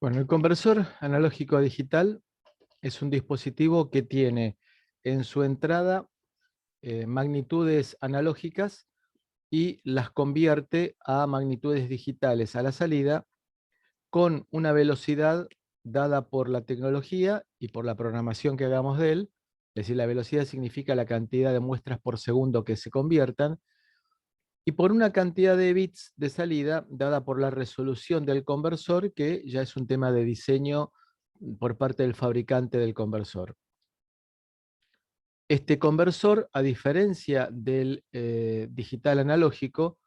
Bueno, el conversor analógico a digital es un dispositivo que tiene en su entrada magnitudes analógicas y las convierte a magnitudes digitales a la salida con una velocidad dada por la tecnología y por la programación que hagamos de él. Es decir, la velocidad significa la cantidad de muestras por segundo que se conviertan, y por una cantidad de bits de salida dada por la resolución del conversor, que ya es un tema de diseño por parte del fabricante del conversor. Este conversor, a diferencia del digital analógico,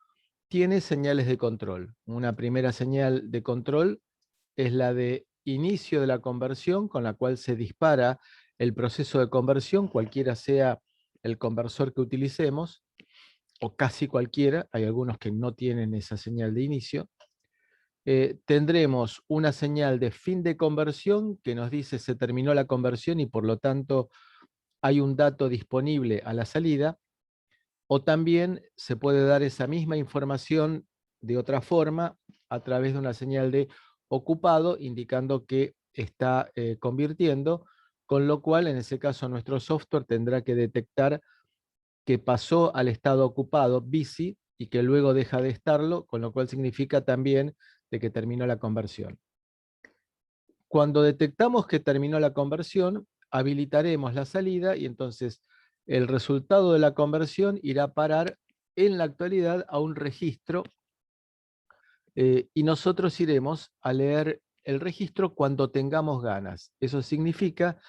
tiene señales de control. Una primera señal de control es la de inicio de la conversión, con la cual se dispara el proceso de conversión, cualquiera sea el conversor que utilicemos, o casi cualquiera. Hay algunos que no tienen esa señal de inicio. Tendremos una señal de fin de conversión que nos dice se terminó la conversión y por lo tanto hay un dato disponible a la salida, o también se puede dar esa misma información de otra forma a través de una señal de ocupado, indicando que está convirtiendo, con lo cual en ese caso nuestro software tendrá que detectar que pasó al estado ocupado, busy, y que luego deja de estarlo, con lo cual significa también de que terminó la conversión. Cuando detectamos que terminó la conversión, habilitaremos la salida y entonces el resultado de la conversión irá a parar en la actualidad a un registro, y nosotros iremos a leer el registro cuando tengamos ganas. Eso significa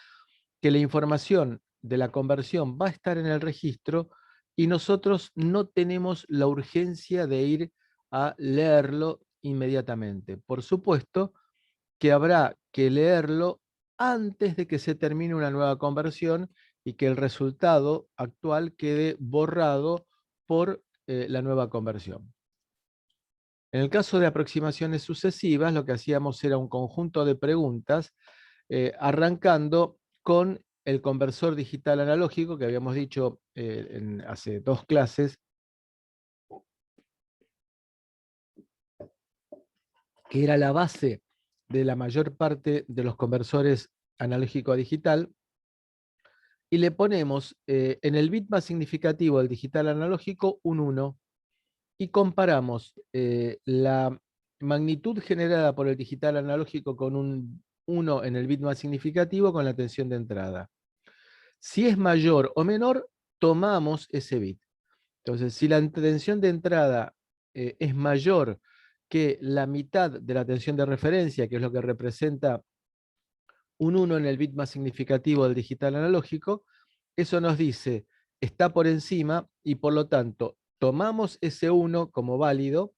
que la información de la conversión va a estar en el registro y nosotros no tenemos la urgencia de ir a leerlo inmediatamente. Por supuesto que habrá que leerlo antes de que se termine una nueva conversión y que el resultado actual quede borrado por la nueva conversión. En el caso de aproximaciones sucesivas, lo que hacíamos era un conjunto de preguntas, arrancando con el conversor digital analógico, que habíamos dicho hace 2 clases, que era la base de la mayor parte de los conversores analógico a digital, y le ponemos en el bit más significativo del digital analógico un 1, y comparamos la magnitud generada por el digital analógico con un 1 en el bit más significativo con la tensión de entrada. Si es mayor o menor, tomamos ese bit. Entonces, si la tensión de entrada es mayor que la mitad de la tensión de referencia, que es lo que representa un 1 en el bit más significativo del digital analógico, eso nos dice está por encima y por lo tanto tomamos ese 1 como válido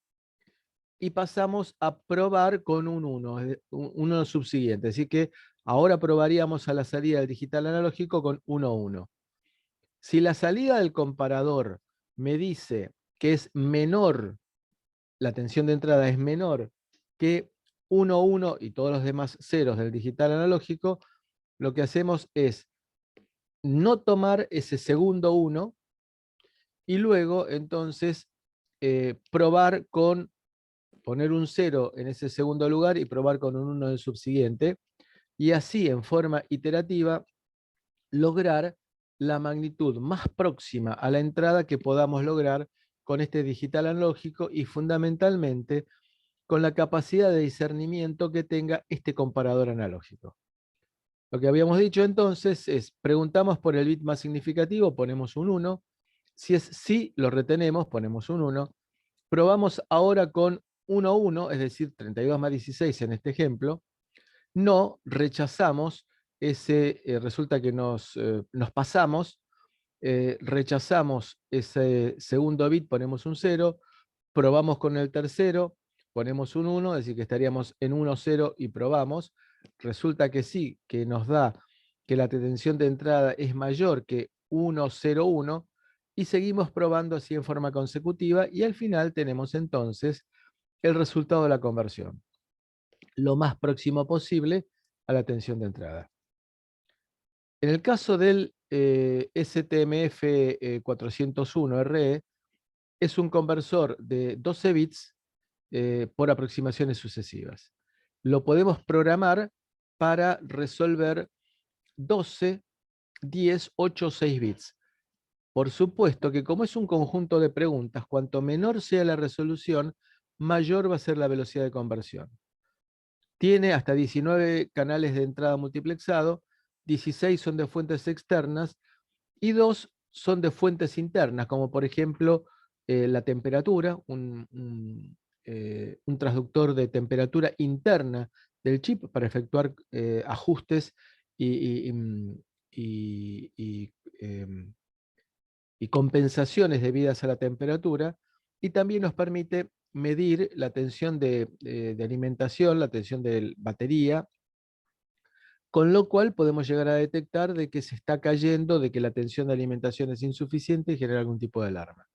y pasamos a probar con un 1, un 1 subsiguiente. Así que ahora probaríamos a la salida del digital analógico con 1, 1. Si la salida del comparador me dice que es menor, la tensión de entrada es menor que 1, 1 y todos los demás ceros del digital analógico, lo que hacemos es no tomar ese segundo 1 y luego entonces probar con poner un 0 en ese segundo lugar y probar con un 1 en el subsiguiente, y así en forma iterativa lograr la magnitud más próxima a la entrada que podamos lograr con este digital analógico y fundamentalmente con la capacidad de discernimiento que tenga este comparador analógico. Lo que habíamos dicho entonces es, preguntamos por el bit más significativo, ponemos un 1, si es sí, lo retenemos, ponemos un 1, probamos ahora con 1, 1, es decir, 32 más 16 en este ejemplo, no, rechazamos ese, resulta que nos pasamos, rechazamos ese segundo bit, ponemos un 0, probamos con el tercero, ponemos un 1, es decir, que estaríamos en 1, 0 y probamos. Resulta que sí, que nos da que la tensión de entrada es mayor que 1, 0, 1, y seguimos probando así en forma consecutiva, y al final tenemos entonces el resultado de la conversión, lo más próximo posible a la tensión de entrada. En el caso del STMF 401 RE, es un conversor de 12 bits por aproximaciones sucesivas. lo podemos programar para resolver 12, 10, 8 o 6 bits. Por supuesto que como es un conjunto de preguntas, cuanto menor sea la resolución, mayor va a ser la velocidad de conversión. Tiene hasta 19 canales de entrada multiplexado, 16 son de fuentes externas y 2 son de fuentes internas, como por ejemplo la temperatura, un transductor de temperatura interna del chip para efectuar ajustes y, y, y, y, em, y compensaciones debidas a la temperatura, y también nos permite medir la tensión de alimentación, la tensión de batería, con lo cual podemos llegar a detectar de que se está cayendo, de que la tensión de alimentación es insuficiente y genera algún tipo de alarma.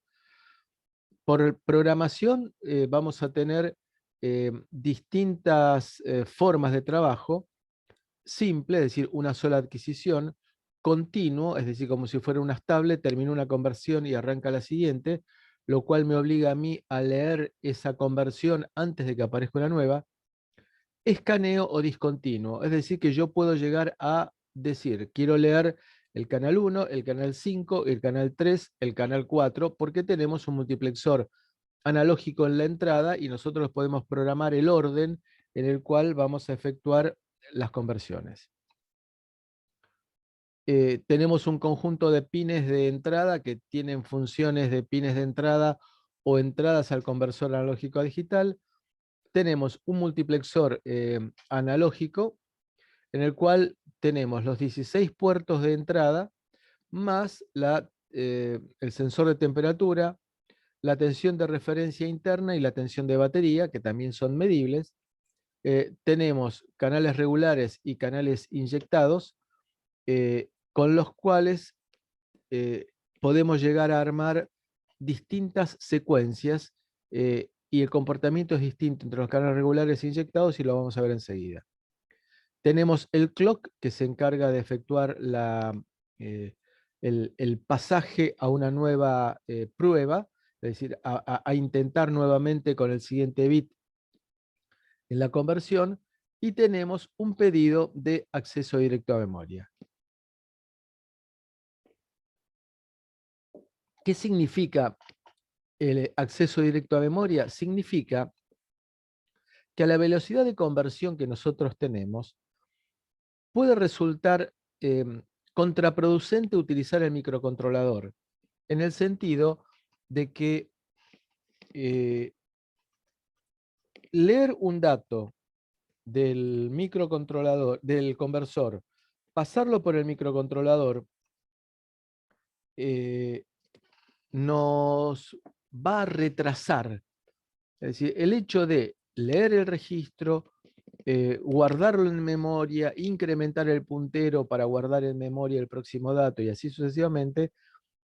Por programación vamos a tener distintas formas de trabajo, simple, es decir, una sola adquisición, continuo, es decir, como si fuera unas tablets, termina una conversión y arranca la siguiente, lo cual me obliga a mí a leer esa conversión antes de que aparezca una nueva. Escaneo o discontinuo, es decir, que yo puedo llegar a decir, quiero leer el canal 1, el canal 5, el canal 3, el canal 4, porque tenemos un multiplexor analógico en la entrada y nosotros podemos programar el orden en el cual vamos a efectuar las conversiones. Tenemos un conjunto de pines de entrada que tienen funciones de pines de entrada o entradas al conversor analógico a digital. Tenemos un multiplexor analógico en el cual tenemos los 16 puertos de entrada más el sensor de temperatura, la tensión de referencia interna y la tensión de batería, que también son medibles. Tenemos canales regulares y canales inyectados, con los cuales podemos llegar a armar distintas secuencias, y el comportamiento es distinto entre los canales regulares e inyectados y lo vamos a ver enseguida. Tenemos el clock que se encarga de efectuar el pasaje a una nueva prueba, es decir, a intentar nuevamente con el siguiente bit en la conversión, y tenemos un pedido de acceso directo a memoria. ¿Qué significa el acceso directo a memoria? Significa que a la velocidad de conversión que nosotros tenemos, puede resultar contraproducente utilizar el microcontrolador, en el sentido de que leer un dato del microcontrolador, del conversor, pasarlo por el microcontrolador, nos va a retrasar. Es decir, el hecho de leer el registro, guardarlo en memoria, incrementar el puntero para guardar en memoria el próximo dato y así sucesivamente,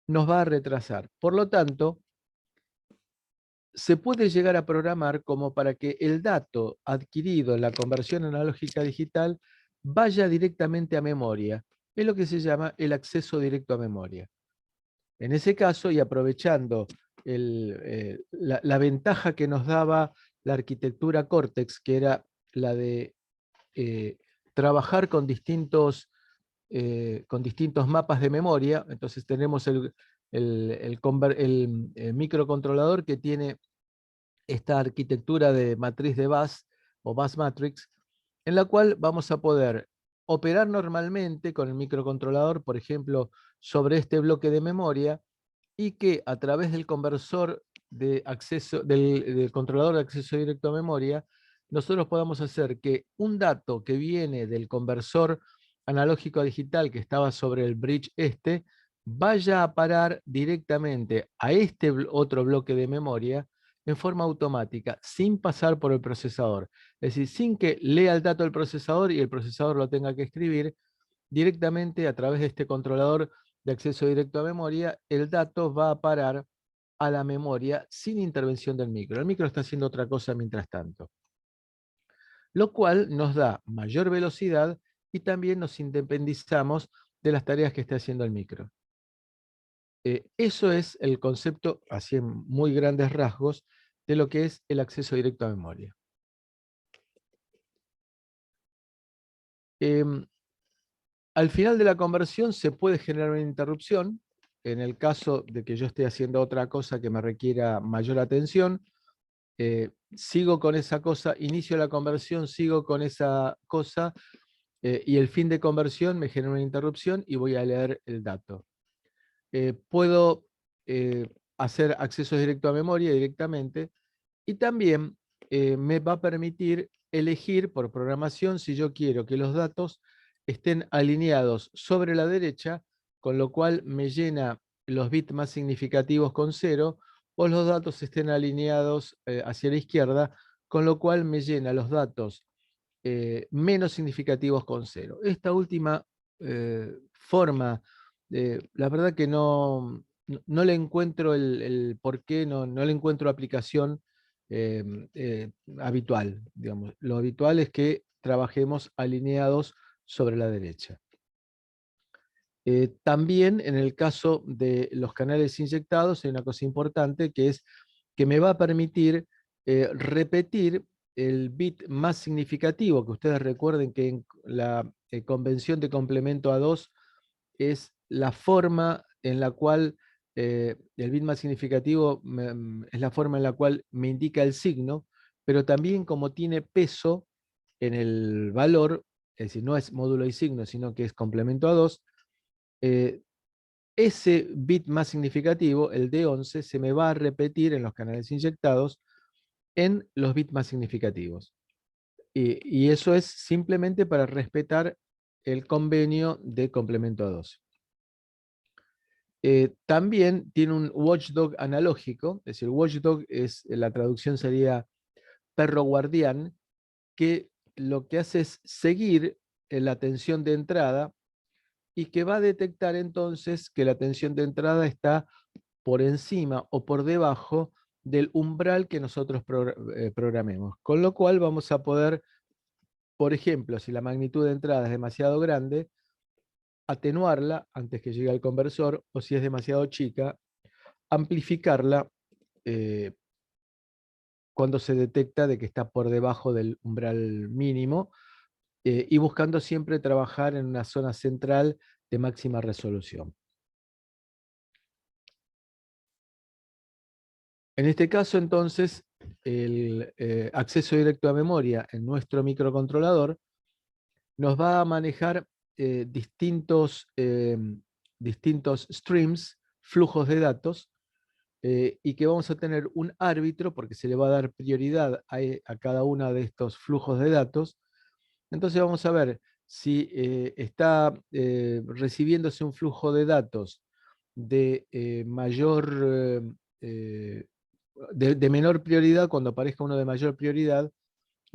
nos va a retrasar. Por lo tanto, se puede llegar a programar como para que el dato adquirido en la conversión analógica digital vaya directamente a memoria. Es lo que se llama el acceso directo a memoria. En ese caso, y aprovechando la ventaja que nos daba la arquitectura Cortex, que era la de trabajar con distintos mapas de memoria, entonces tenemos el microcontrolador que tiene esta arquitectura de matriz de bus o bus matrix, en la cual vamos a poder operar normalmente con el microcontrolador, por ejemplo, sobre este bloque de memoria, y que a través del conversor de acceso, del controlador de acceso directo a memoria, nosotros podamos hacer que un dato que viene del conversor analógico a digital que estaba sobre el bridge vaya a parar directamente a este otro bloque de memoria en forma automática, sin pasar por el procesador. Es decir, sin que lea el dato del procesador y el procesador lo tenga que escribir, directamente a través de este controlador de acceso directo a memoria, el dato va a parar a la memoria sin intervención del micro. El micro está haciendo otra cosa mientras tanto. Lo cual nos da mayor velocidad y también nos independizamos de las tareas que esté haciendo el micro. Eso es el concepto, así en muy grandes rasgos, de lo que es el acceso directo a memoria. Em, Al final de la conversión se puede generar una interrupción. En el caso de que yo esté haciendo otra cosa que me requiera mayor atención, sigo con esa cosa, inicio la conversión, sigo con esa cosa, y el fin de conversión me genera una interrupción y voy a leer el dato. Puedo hacer acceso directo a memoria directamente, y también me va a permitir elegir por programación si yo quiero que los datos estén alineados sobre la derecha, con lo cual me llena los bits más significativos con 0, o los datos estén alineados hacia la izquierda, con lo cual me llena los datos menos significativos con 0. Esta última forma, la verdad que no le encuentro el por qué, no le encuentro aplicación habitual. Digamos. Lo habitual es que trabajemos alineados sobre la derecha. También en el caso de los canales inyectados hay una cosa importante, que es que me va a permitir repetir el bit más significativo, que ustedes recuerden que en la convención de complemento a 2 es la forma en la cual el bit más significativo es la forma en la cual me indica el signo, pero también como tiene peso en el valor, es decir, no es módulo y signo, sino que es complemento a 2, ese bit más significativo, el D11, se me va a repetir en los canales inyectados en los bits más significativos. Y eso es simplemente para respetar el convenio de complemento a 12. También tiene un watchdog analógico, es decir, watchdog la traducción sería perro guardián, que lo que hace es seguir la tensión de entrada, y que va a detectar entonces que la tensión de entrada está por encima o por debajo del umbral que nosotros programemos. Con lo cual vamos a poder, por ejemplo, si la magnitud de entrada es demasiado grande, atenuarla antes que llegue al conversor, o si es demasiado chica, amplificarla cuando se detecta de que está por debajo del umbral mínimo, y buscando siempre trabajar en una zona central de máxima resolución. En este caso, entonces, el acceso directo a memoria en nuestro microcontrolador nos va a manejar distintos streams, flujos de datos, y que vamos a tener un árbitro, porque se le va a dar prioridad a cada uno de estos flujos de datos. Entonces vamos a ver si está recibiéndose un flujo de datos de de menor prioridad. Cuando aparezca uno de mayor prioridad,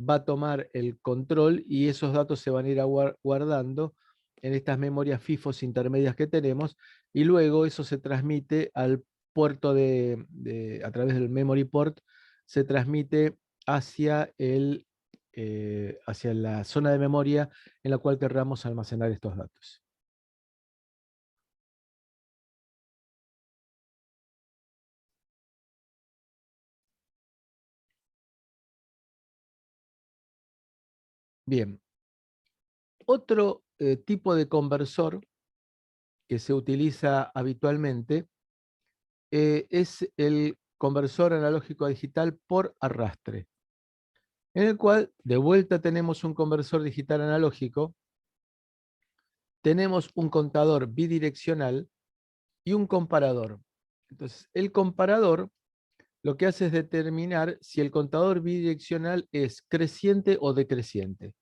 va a tomar el control y esos datos se van a ir guardando en estas memorias FIFOs intermedias que tenemos, y luego eso se transmite al puerto a través del memory port, se transmite hacia hacia la zona de memoria en la cual querramos almacenar estos datos. Bien, otro tipo de conversor que se utiliza habitualmente es el conversor analógico a digital por arrastre, en el cual de vuelta tenemos un conversor digital analógico, tenemos un contador bidireccional y un comparador. Entonces, el comparador lo que hace es determinar si el contador bidireccional es creciente o decreciente.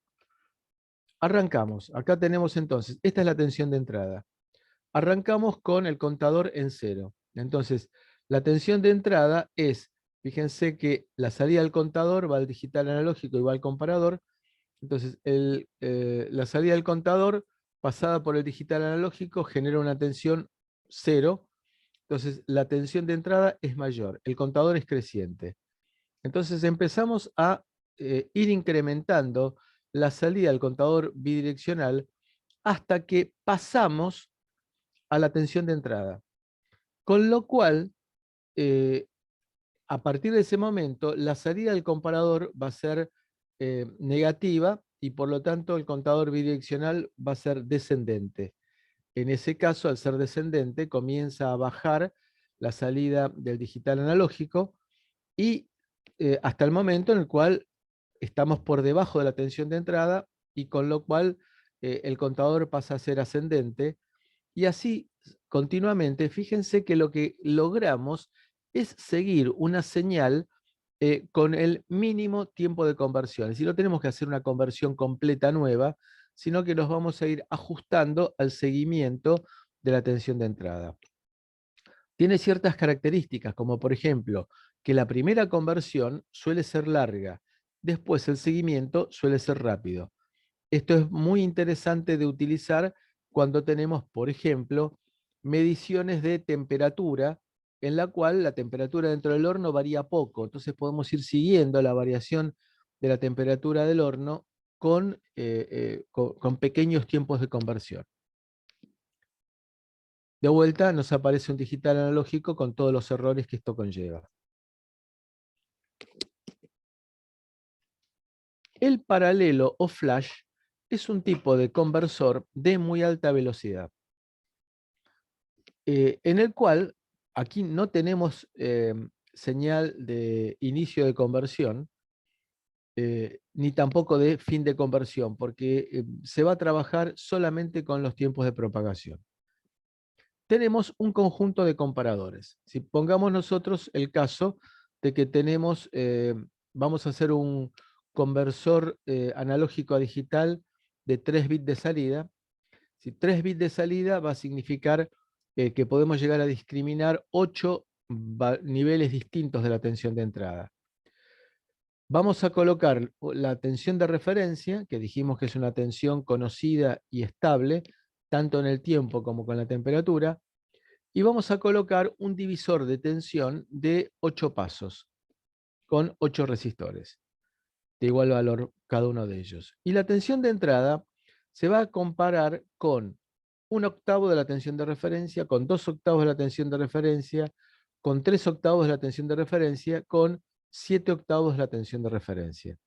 Arrancamos. Acá tenemos entonces, esta es la tensión de entrada. Arrancamos con el contador en 0. Entonces, la tensión de entrada es, fíjense que la salida del contador va al digital analógico y va al comparador. Entonces, la salida del contador pasada por el digital analógico genera una tensión 0. Entonces, la tensión de entrada es mayor. El contador es creciente. Entonces, empezamos a ir incrementando la salida del contador bidireccional hasta que pasamos a la tensión de entrada. Con lo cual, a partir de ese momento, la salida del comparador va a ser negativa, y por lo tanto el contador bidireccional va a ser descendente. En ese caso, al ser descendente, comienza a bajar la salida del digital analógico y hasta el momento en el cual estamos por debajo de la tensión de entrada y con lo cual el contador pasa a ser ascendente y así continuamente. Fíjense que lo que logramos es seguir una señal con el mínimo tiempo de conversión. Es decir, no tenemos que hacer una conversión completa nueva, sino que nos vamos a ir ajustando al seguimiento de la tensión de entrada. Tiene ciertas características, como por ejemplo, que la primera conversión suele ser larga, después el seguimiento suele ser rápido. Esto es muy interesante de utilizar cuando tenemos, por ejemplo, mediciones de temperatura, en la cual la temperatura dentro del horno varía poco. Entonces podemos ir siguiendo la variación de la temperatura del horno con pequeños tiempos de conversión. De vuelta nos aparece un digital analógico con todos los errores que esto conlleva. El paralelo o flash es un tipo de conversor de muy alta velocidad, en el cual aquí no tenemos señal de inicio de conversión, ni tampoco de fin de conversión, porque se va a trabajar solamente con los tiempos de propagación. Tenemos un conjunto de comparadores. Si pongamos nosotros el caso de que tenemos, vamos a hacer un conversor analógico a digital de 3 bits de salida. Si 3 bits de salida va a significar que podemos llegar a discriminar 8 niveles distintos de la tensión de entrada. Vamos a colocar la tensión de referencia, que dijimos que es una tensión conocida y estable, tanto en el tiempo como con la temperatura, y vamos a colocar un divisor de tensión de 8 pasos, con 8 resistores, de igual valor cada uno de ellos. Y la tensión de entrada se va a comparar con 1/8 de la tensión de referencia, con 2/8 de la tensión de referencia, con 3/8 de la tensión de referencia, con 7/8 de la tensión de referencia.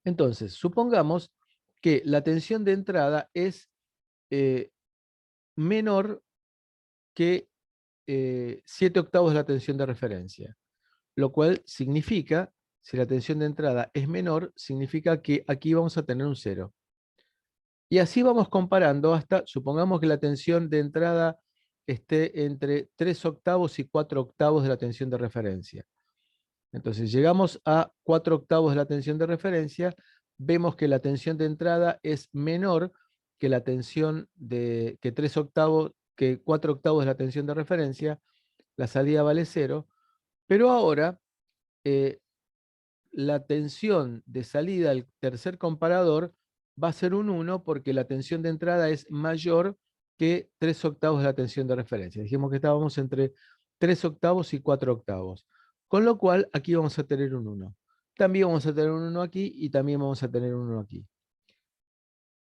Entonces, supongamos que la tensión de entrada es menor que 7/8 de la tensión de referencia, lo cual significa, si la tensión de entrada es menor, significa que aquí vamos a tener un 0. Y así vamos comparando hasta, supongamos que la tensión de entrada esté entre 3/8 y 4/8 de la tensión de referencia. Entonces llegamos a 4/8 de la tensión de referencia, vemos que la tensión de entrada es menor que la tensión de que 3/8, que 4/8 de la tensión de referencia, la salida vale 0, pero ahora la tensión de salida al tercer comparador va a ser un 1 porque la tensión de entrada es mayor que 3/8 de la tensión de referencia. Dijimos que estábamos entre 3/8 y 4/8. Con lo cual, aquí vamos a tener un 1. También vamos a tener un 1 aquí y también vamos a tener un 1 aquí.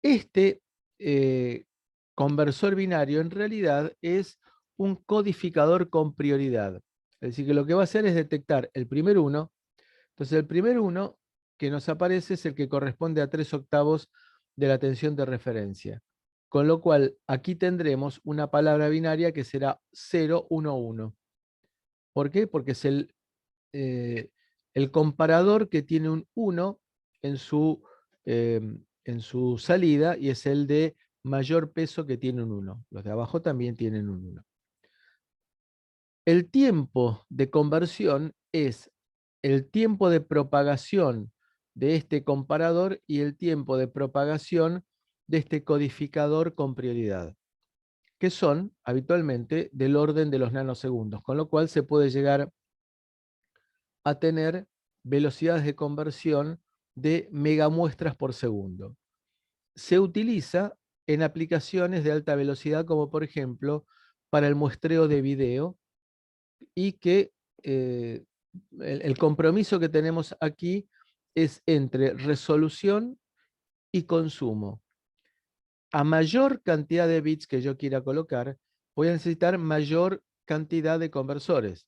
Este conversor binario en realidad es un codificador con prioridad. Es decir, que lo que va a hacer es detectar el primer 1. Entonces el primer 1 que nos aparece es el que corresponde a 3/8 de la tensión de referencia. Con lo cual aquí tendremos una palabra binaria que será 0, 1, 1. ¿Por qué? Porque es el comparador que tiene un 1 en su salida y es el de mayor peso que tiene un 1. Los de abajo también tienen un 1. El tiempo de conversión es el tiempo de propagación de este comparador y el tiempo de propagación de este codificador con prioridad, que son habitualmente del orden de los nanosegundos, con lo cual se puede llegar a tener velocidades de conversión de megamuestras por segundo. Se utiliza en aplicaciones de alta velocidad, como por ejemplo para el muestreo de video, y que el compromiso que tenemos aquí es entre resolución y consumo. A mayor cantidad de bits que yo quiera colocar, voy a necesitar mayor cantidad de conversores.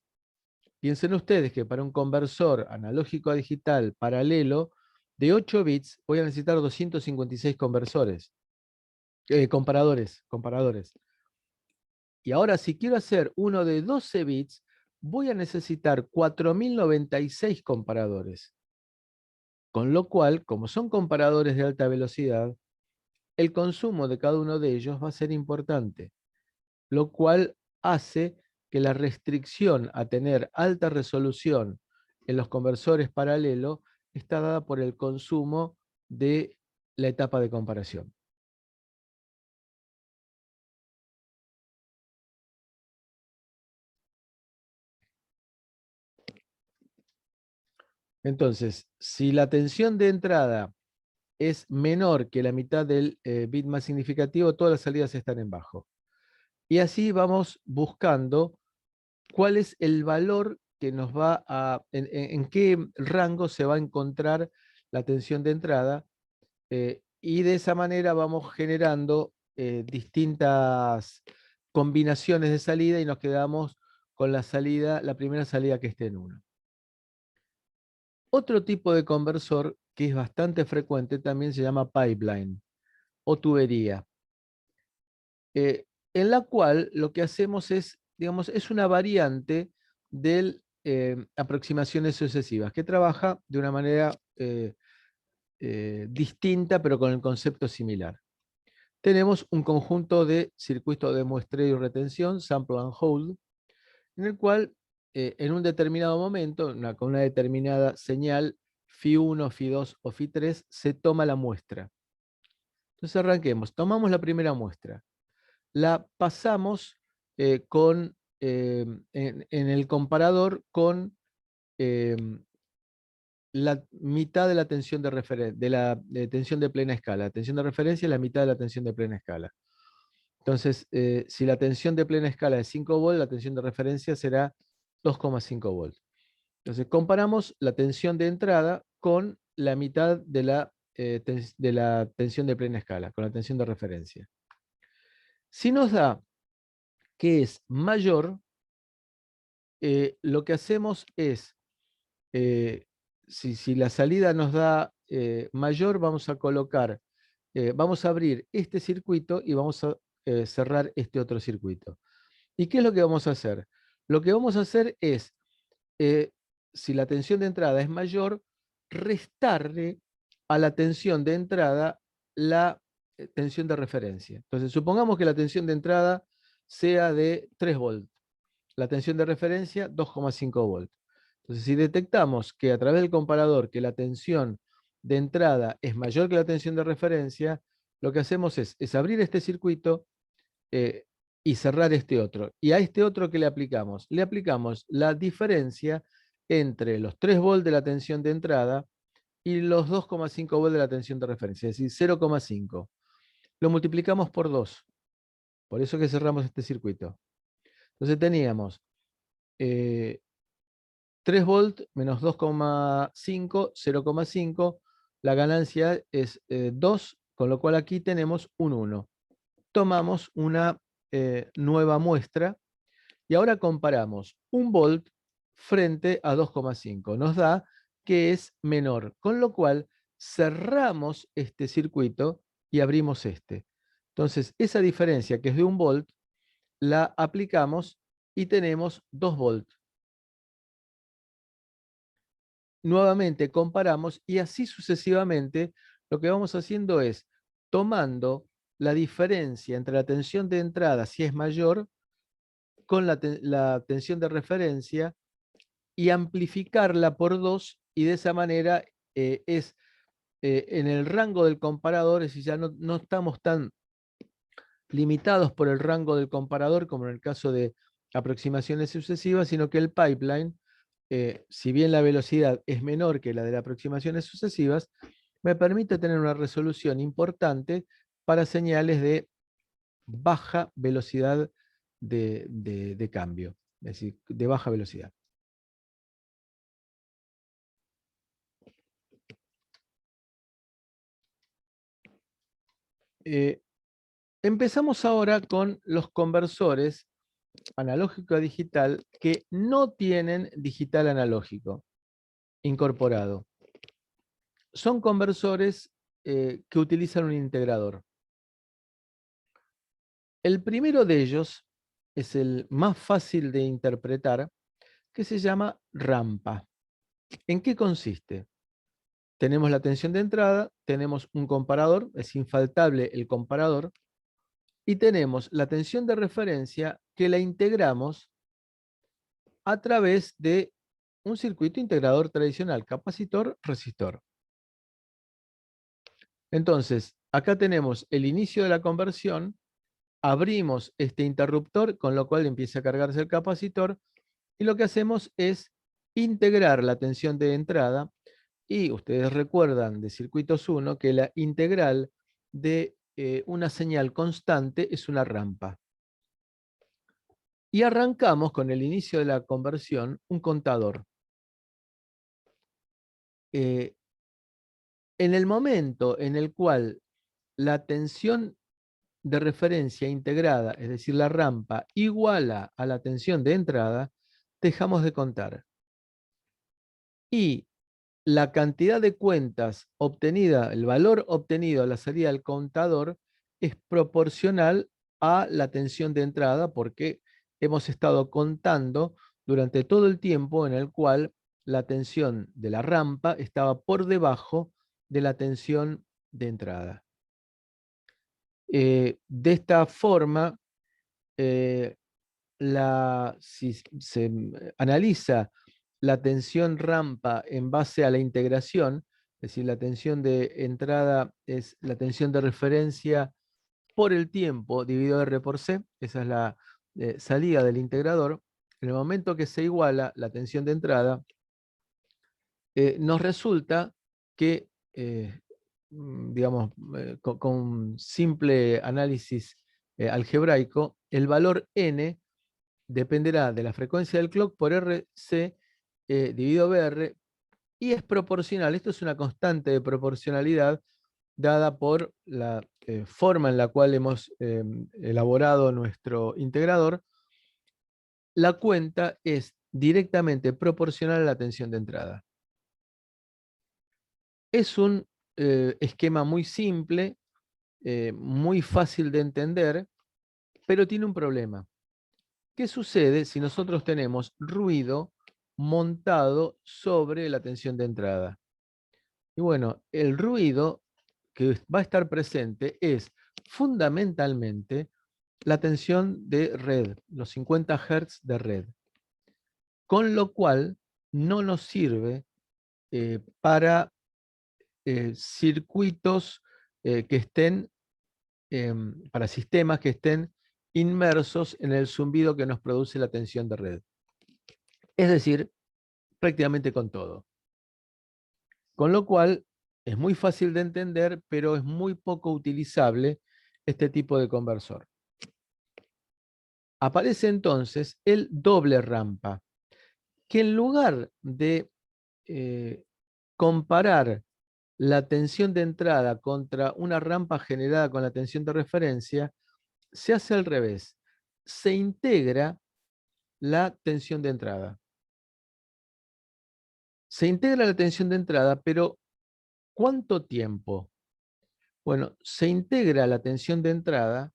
Piensen ustedes que para un conversor analógico a digital paralelo, de 8 bits voy a necesitar 256 comparadores. Y ahora si quiero hacer uno de 12 bits, voy a necesitar 4096 comparadores. Con lo cual, como son comparadores de alta velocidad, el consumo de cada uno de ellos va a ser importante, lo cual hace que la restricción a tener alta resolución en los conversores paralelos está dada por el consumo de la etapa de comparación. Entonces, si la tensión de entrada es menor que la mitad del bit más significativo, todas las salidas están en bajo. Y así vamos buscando cuál es el valor que nos va a, en qué rango se va a encontrar la tensión de entrada, y de esa manera vamos generando distintas combinaciones de salida y nos quedamos con la salida, la primera salida que esté en 1. Otro tipo de conversor que es bastante frecuente también se llama pipeline o tubería, en la cual lo que hacemos es, digamos, es una variante de aproximaciones sucesivas, que trabaja de una manera distinta, pero con el concepto similar. Tenemos un conjunto de circuitos de muestreo y retención, sample and hold, en el cual en un determinado momento, con una determinada señal, Φ1, Φ2 o Φ3, se toma la muestra. Entonces arranquemos, tomamos la primera muestra, la pasamos en el comparador con la mitad de la tensión de tensión de plena escala. La tensión de referencia es la mitad de la tensión de plena escala. Entonces, si la tensión de plena escala es 5 volts, la tensión de referencia será 2,5 volts. Entonces, comparamos la tensión de entrada con la mitad de la tensión de plena escala, con la tensión de referencia. Si nos da que es mayor, lo que hacemos es, si la salida nos da mayor, vamos a colocar, vamos a abrir este circuito y vamos a cerrar este otro circuito. ¿Y qué es lo que vamos a hacer? Lo que vamos a hacer es, si la tensión de entrada es mayor, restarle a la tensión de entrada la tensión de referencia. Entonces, supongamos que la tensión de entrada sea de 3 volts, la tensión de referencia 2,5 volts. Entonces, si detectamos que a través del comparador que la tensión de entrada es mayor que la tensión de referencia, lo que hacemos es abrir este circuito y cerrar este otro. ¿Y a este otro qué le aplicamos? Le aplicamos la diferencia entre los 3 volts de la tensión de entrada y los 2,5 volts de la tensión de referencia, es decir, 0,5. Lo multiplicamos por 2. Por eso que cerramos este circuito. Entonces teníamos 3 volts menos 2,5, 0,5. La ganancia es 2, con lo cual aquí tenemos un 1. Tomamos una nueva muestra y ahora comparamos 1 volt frente a 2,5. Nos da que es menor, con lo cual cerramos este circuito y abrimos este. Entonces, esa diferencia que es de 1 volt, la aplicamos y tenemos 2 volts. Nuevamente comparamos y así sucesivamente. Lo que vamos haciendo es tomando la diferencia entre la tensión de entrada, si es mayor, con la tensión de referencia y amplificarla por 2, y de esa manera es en el rango del comparador, es decir, ya no estamos tan limitados por el rango del comparador como en el caso de aproximaciones sucesivas, sino que el pipeline, si bien la velocidad es menor que la de las aproximaciones sucesivas, me permite tener una resolución importante para señales de baja velocidad de cambio, es decir, de baja velocidad. Empezamos ahora con los conversores analógico a digital que no tienen digital analógico incorporado. son conversores que utilizan un integrador. El primero de ellos es el más fácil de interpretar, que se llama rampa. ¿En qué consiste? Tenemos la tensión de entrada, tenemos un comparador, es infaltable el comparador, y tenemos la tensión de referencia que la integramos a través de un circuito integrador tradicional, capacitor, resistor. Entonces, acá tenemos el inicio de la conversión, abrimos este interruptor, con lo cual empieza a cargarse el capacitor, y lo que hacemos es integrar la tensión de entrada, y ustedes recuerdan de circuitos 1 que la integral de una señal constante es una rampa. Y arrancamos con el inicio de la conversión un contador. En el momento en el cual la tensión de referencia integrada, es decir, la rampa, iguala a la tensión de entrada, dejamos de contar. Y la cantidad de cuentas obtenida, el valor obtenido a la salida del contador, es proporcional a la tensión de entrada, porque hemos estado contando durante todo el tiempo en el cual la tensión de la rampa estaba por debajo de la tensión de entrada. De esta forma, si se analiza la tensión rampa en base a la integración, es decir, la tensión de entrada es la tensión de referencia por el tiempo dividido R por C, esa es la salida del integrador. En el momento que se iguala la tensión de entrada, nos resulta que, digamos, con simple análisis algebraico, el valor n dependerá de la frecuencia del clock por RC dividido BR, y es proporcional. Esto es una constante de proporcionalidad dada por la forma en la cual hemos elaborado nuestro integrador. La cuenta es directamente proporcional a la tensión de entrada. Es un esquema muy simple, muy fácil de entender, pero tiene un problema. ¿Qué sucede si nosotros tenemos ruido montado sobre la tensión de entrada? Y bueno, el ruido que va a estar presente es fundamentalmente la tensión de red, los 50 Hz de red, con lo cual no nos sirve para circuitos que estén, para sistemas que estén inmersos en el zumbido que nos produce la tensión de red. Es decir, prácticamente con todo. Con lo cual, es muy fácil de entender, pero es muy poco utilizable este tipo de conversor. Aparece entonces el doble rampa, que en lugar de comparar la tensión de entrada contra una rampa generada con la tensión de referencia, se hace al revés. Se integra la tensión de entrada. Se integra la tensión de entrada, pero ¿cuánto tiempo? Bueno, se integra la tensión de entrada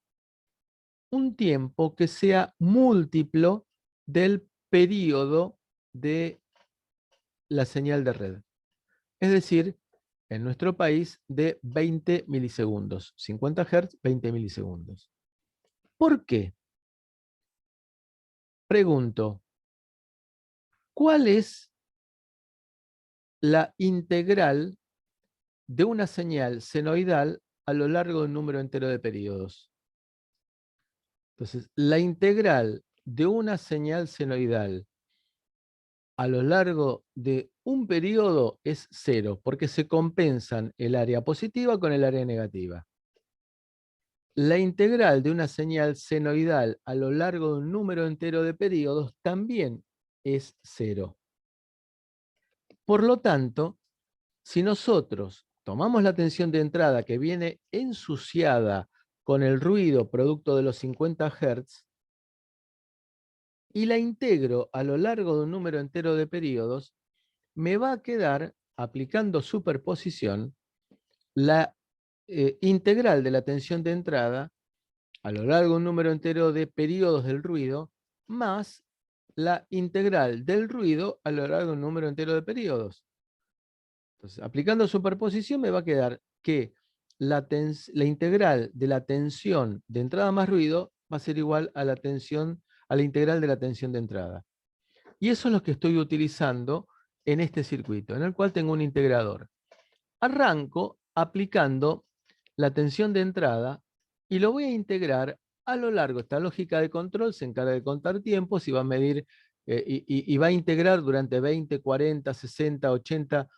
un tiempo que sea múltiplo del periodo de la señal de red. Es decir, en nuestro país de 20 milisegundos. 50 Hz, 20 milisegundos. ¿Por qué? Pregunto, ¿cuál es la integral de una señal senoidal a lo largo de un número entero de periodos? Entonces, la integral de una señal senoidal a lo largo de un periodo es 0, porque se compensan el área positiva con el área negativa. La integral de una señal senoidal a lo largo de un número entero de periodos también es 0. Por lo tanto, si nosotros tomamos la tensión de entrada que viene ensuciada con el ruido producto de los 50 Hz y la integro a lo largo de un número entero de periodos, me va a quedar aplicando superposición, la integral de la tensión de entrada a lo largo de un número entero de periodos del ruido más la integral del ruido a lo largo de un número entero de periodos. Entonces, aplicando superposición me va a quedar que la integral de la tensión de entrada más ruido va a ser igual a a la integral de la tensión de entrada. Y eso es lo que estoy utilizando en este circuito, en el cual tengo un integrador. Arranco aplicando la tensión de entrada y lo voy a integrar a lo largo. Esta lógica de control se encarga de contar tiempos y va a medir y va a integrar durante 20, 40, 60, 80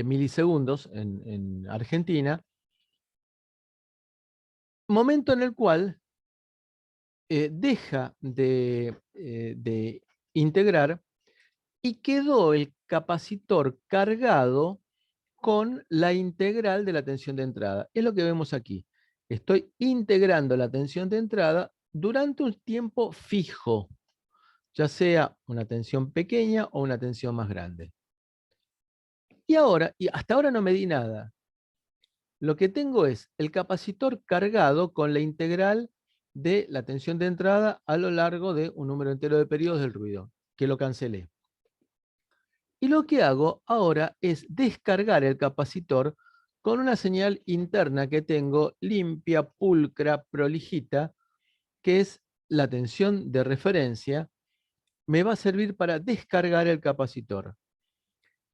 milisegundos en Argentina, momento en el cual deja de integrar y quedó el capacitor cargado con la integral de la tensión de entrada. Es lo que vemos aquí. Estoy integrando la tensión de entrada durante un tiempo fijo, ya sea una tensión pequeña o una tensión más grande. Y ahora, y hasta ahora no medí nada. Lo que tengo es el capacitor cargado con la integral de la tensión de entrada a lo largo de un número entero de periodos del ruido, que lo cancelé. Y lo que hago ahora es descargar el capacitor con una señal interna que tengo limpia, pulcra, prolijita, que es la tensión de referencia, me va a servir para descargar el capacitor.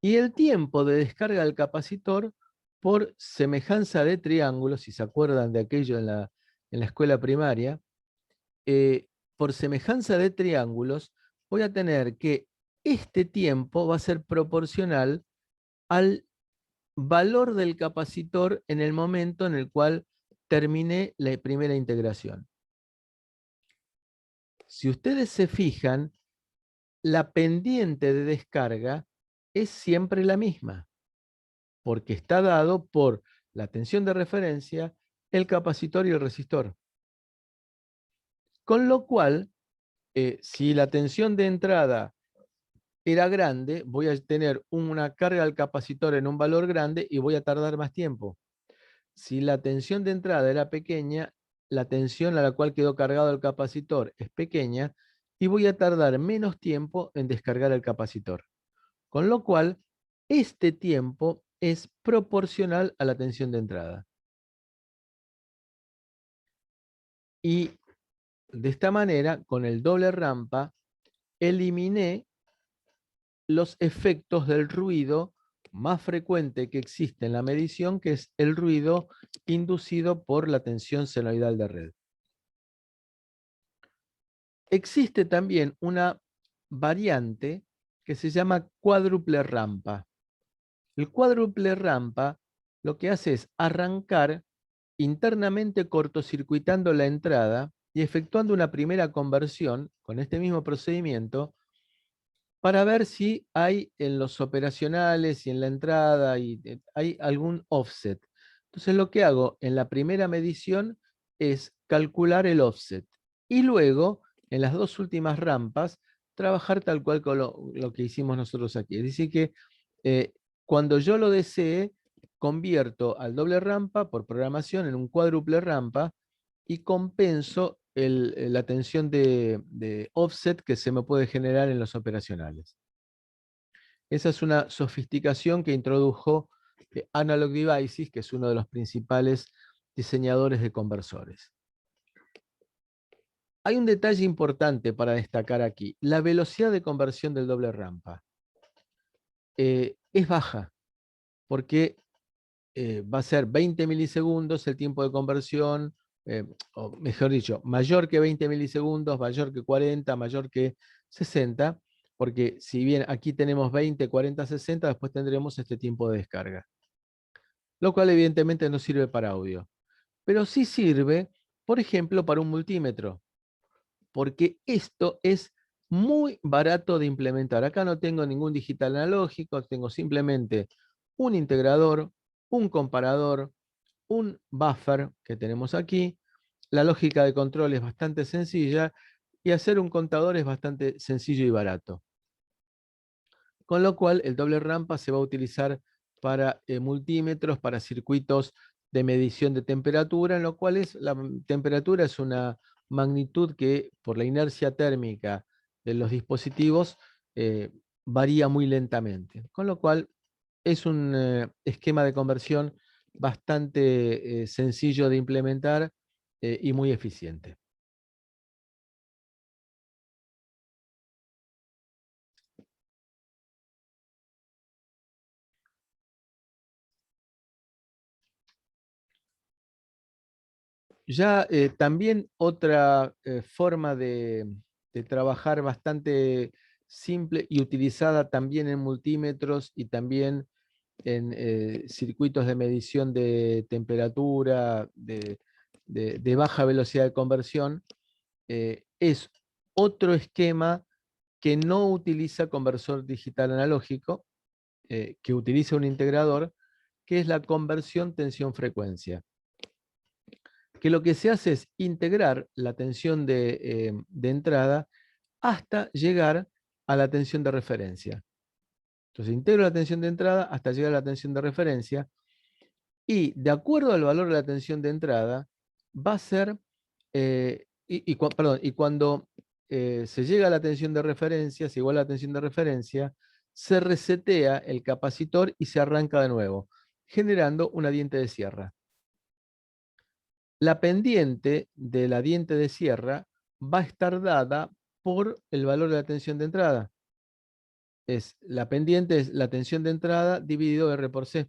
Y el tiempo de descarga del capacitor, por semejanza de triángulos, si se acuerdan de aquello en la escuela primaria, por semejanza de triángulos, voy a tener que este tiempo va a ser proporcional al valor del capacitor en el momento en el cual terminé la primera integración. Si ustedes se fijan, la pendiente de descarga es siempre la misma, porque está dado por la tensión de referencia, el capacitor y el resistor. Con lo cual, si la tensión de entrada era grande, voy a tener una carga del capacitor en un valor grande y voy a tardar más tiempo. Si la tensión de entrada era pequeña, la tensión a la cual quedó cargado el capacitor es pequeña y voy a tardar menos tiempo en descargar el capacitor. Con lo cual, este tiempo es proporcional a la tensión de entrada. Y de esta manera, con el doble rampa, eliminé los efectos del ruido más frecuente que existe en la medición, que es el ruido inducido por la tensión senoidal de red. Existe también una variante que se llama cuádruple rampa. El cuádruple rampa lo que hace es arrancar internamente cortocircuitando la entrada y efectuando una primera conversión con este mismo procedimiento para ver si hay en los operacionales y en la entrada hay algún offset. Entonces lo que hago en la primera medición es calcular el offset y luego en las dos últimas rampas trabajar tal cual con lo que hicimos nosotros aquí. Es decir que cuando yo lo desee, convierto al doble rampa por programación en un cuádruple rampa y compenso la tensión de offset que se me puede generar en los operacionales. Esa es una sofisticación que introdujo Analog Devices, que es uno de los principales diseñadores de conversores. Hay un detalle importante para destacar aquí. La velocidad de conversión del doble rampa es baja, porque va a ser 20 milisegundos el tiempo de conversión, o mejor dicho, mayor que 20 milisegundos, mayor que 40, mayor que 60, porque si bien aquí tenemos 20, 40, 60, después tendremos este tiempo de descarga. Lo cual evidentemente no sirve para audio. Pero sí sirve, por ejemplo, para un multímetro, porque esto es muy barato de implementar. Acá no tengo ningún digital analógico, tengo simplemente un integrador, un comparador, un buffer que tenemos aquí. La lógica de control es bastante sencilla y hacer un contador es bastante sencillo y barato. Con lo cual el doble rampa se va a utilizar para multímetros, para circuitos de medición de temperatura, en lo cual la temperatura es una magnitud que por la inercia térmica de los dispositivos varía muy lentamente. Con lo cual es un esquema de conversión bastante sencillo de implementar y muy eficiente. Ya también otra forma de trabajar bastante simple y utilizada también en multímetros y también en circuitos de medición de temperatura, de baja velocidad de conversión, es otro esquema que no utiliza conversor digital analógico, que utiliza un integrador, que es la conversión tensión-frecuencia. Que lo que se hace es integrar la tensión de entrada hasta llegar a la tensión de referencia. Entonces integro la tensión de entrada hasta llegar a la tensión de referencia y de acuerdo al valor de la tensión de entrada va a ser, y cuando se llega a la tensión de referencia, se iguala a la tensión de referencia, se resetea el capacitor y se arranca de nuevo, generando una diente de sierra. La pendiente de la diente de sierra va a estar dada por el valor de la tensión de entrada. La pendiente es la tensión de entrada dividido R por C.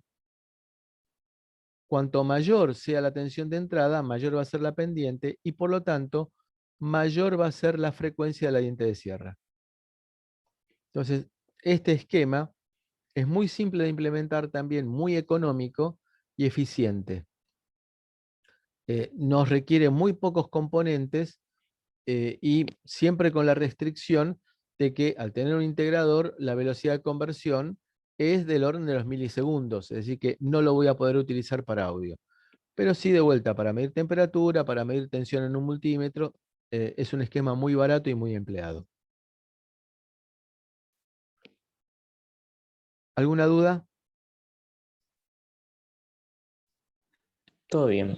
Cuanto mayor sea la tensión de entrada, mayor va a ser la pendiente y por lo tanto, mayor va a ser la frecuencia de la diente de sierra. Entonces, este esquema es muy simple de implementar también, muy económico y eficiente. Nos requiere muy pocos componentes y siempre con la restricción de que al tener un integrador, la velocidad de conversión es del orden de los milisegundos, es decir, que no lo voy a poder utilizar para audio. Pero sí, de vuelta, para medir temperatura, para medir tensión en un multímetro, es un esquema muy barato y muy empleado. ¿Alguna duda? Todo bien.